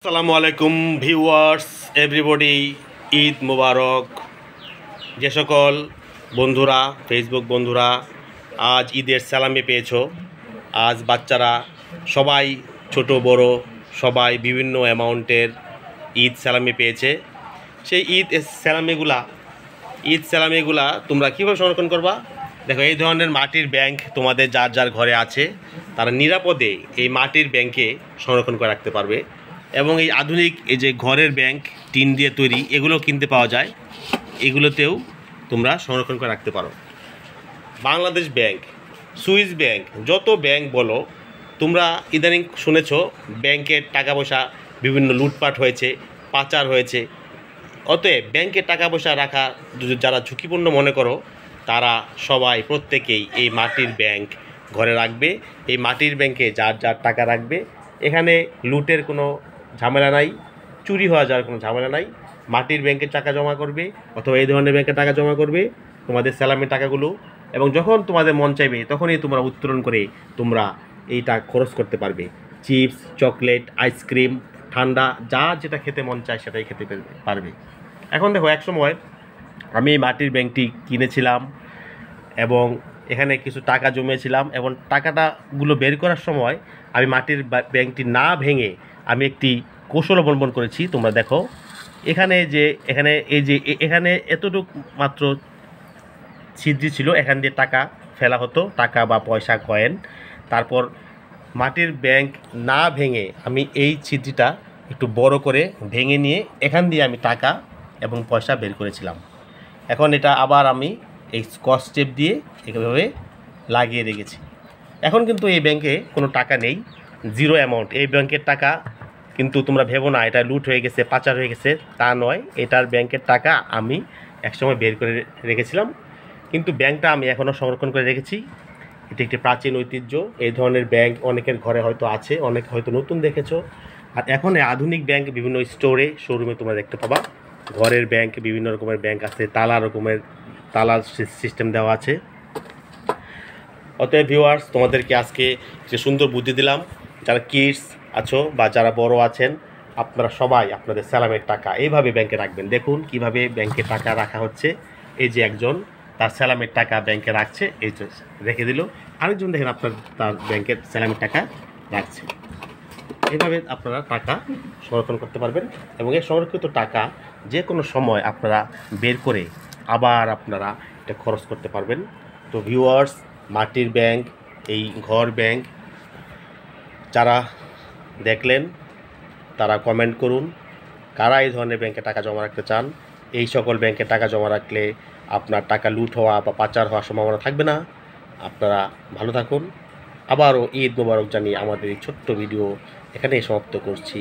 আসসালামু আলাইকুম viewers everybody, Eid মোবারক। যে সকল বন্ধুরা ফেসবুক বন্ধুরা আজ ঈদের সালামি পেয়েছো, আজ বাচ্চারা সবাই ছোট বড় সবাই বিভিন্ন অ্যামাউন্টের ঈদ সালামি পেয়েছে। সেই ঈদ সালামিগুলা তোমরা কীভাবে সংরক্ষণ করবা? দেখো, এই ধরনের মাটির ব্যাংক তোমাদের যার যার ঘরে আছে তারা নিরাপদে এই মাটির ব্যাংকে সংরক্ষণ করে রাখতে পারবে। এবং এই আধুনিক এই যে ঘরের ব্যাংক টিন দিয়ে তৈরি, এগুলো কিনতে পাওয়া যায়, এগুলোতেও তোমরা সংরক্ষণ করে রাখতে পারো। বাংলাদেশ ব্যাংক, সুইস ব্যাংক, যত ব্যাংক বলো তোমরা ইদানিং শুনেছো ব্যাংকের টাকা পয়সা বিভিন্ন লুটপাট হয়েছে, পাচার হয়েছে। অতএব ব্যাংকের টাকা পয়সা রাখা যারা ঝুঁকিপূর্ণ মনে করো তারা সবাই প্রত্যেকেই এই মাটির ব্যাংক ঘরে রাখবে। এই মাটির ব্যাংকে যার যার টাকা রাখবে, এখানে লুটের কোনো ঝামেলা নাই, চুরি হওয়া যাওয়ার কোনো ঝামেলা নাই। মাটির ব্যাংকে টাকা জমা করবে অথবা এই ধরনের ব্যাংকে টাকা জমা করবে তোমাদের স্যালামের টাকাগুলো, এবং যখন তোমাদের মন চাইবে তখনই তোমরা উত্তোলন করে তোমরা এইটা খরচ করতে পারবে। চিপস, চকলেট, আইসক্রিম, ঠান্ডা, যা যেটা খেতে মন চায় সেটাই খেতে পারবে। এখন দেখো, এক সময় আমি এই মাটির ব্যাংকটি কিনেছিলাম এবং এখানে কিছু টাকা জমিয়েছিলাম, এবং টাকাটাগুলো বের করার সময় আমি মাটির ব্যাংকটি না ভেঙে আমি একটি কৌশল অবলম্বন করেছি। তোমরা দেখো, এখানে এখানে এতটুকু মাত্র ছিদ্র ছিল, এখান দিয়ে টাকা ফেলা হতো, টাকা বা পয়সা কয়েন। তারপর মাটির ব্যাংক না ভেঙে আমি এই ছিদ্রটা একটু বড় করে ভেঙে নিয়ে এখান দিয়ে আমি টাকা এবং পয়সা বের করেছিলাম। এখন এটা আবার আমি এই স্কচ টেপ দিয়ে এইভাবে লাগিয়ে রেখেছি। এখন কিন্তু এই ব্যাংকে কোনো টাকা নেই, জিরো অ্যামাউন্ট। এই ব্যাংকের টাকা কিন্তু তোমরা ভেবো না এটা লুট হয়ে গেছে, পাচার হয়ে গেছে, তা নয়। এটার ব্যাংকের টাকা আমি একসময় বের করে রেখেছিলাম, কিন্তু ব্যাংকটা আমি এখনও সংরক্ষণ করে রেখেছি। এটি একটি প্রাচীন ঐতিহ্য। এই ধরনের ব্যাংক অনেকের ঘরে হয়তো আছে, অনেক হয়তো নতুন দেখেছো। আর এখন আধুনিক ব্যাংক বিভিন্ন স্টোরে, শোরুমে তোমরা দেখতে পাবা। ঘরের ব্যাংক, বিভিন্ন রকমের ব্যাংক আছে, তালার সিস্টেম দেওয়া আছে। অতএব ভিউয়ার্স, তোমাদেরকে আজকে যে সুন্দর বুদ্ধি দিলাম, যারা কিডস আছো বা যারা বড় আছেন, আপনারা সবাই আপনাদের সালামের টাকা এইভাবে ব্যাংকে রাখবেন। দেখুন কিভাবে ব্যাংকে টাকা রাখা হচ্ছে। এই যে একজন তার সালামের টাকা ব্যাংকে রাখছে, এই রেখে দিল। আরেকজন দেখেন তার ব্যাংকের সালামের টাকা রাখছে। এইভাবে আপনারা টাকা সংরক্ষণ করতে পারবেন, এবং এই সংরক্ষিত টাকা যে কোনো সময় আপনারা বের করে আবার আপনারা এটা খরচ করতে পারবেন। তো ভিউয়ার্স, মাটির ব্যাংক, এই ঘর ব্যাংক যারা দেখলেন তারা কমেন্ট করুন কারা এই ধরনের ব্যাংকে টাকা জমা রাখতে চান। এই সকল ব্যাংকে টাকা জমা রাখলে আপনার টাকা লুট হওয়া বা পাচার হওয়ার সম্ভাবনা থাকবে না। আপনারা ভালো থাকুন। আবারও ঈদ মোবারক জানিয়ে আমাদের এই ছোট্ট ভিডিও এখানেই সমাপ্ত করছি।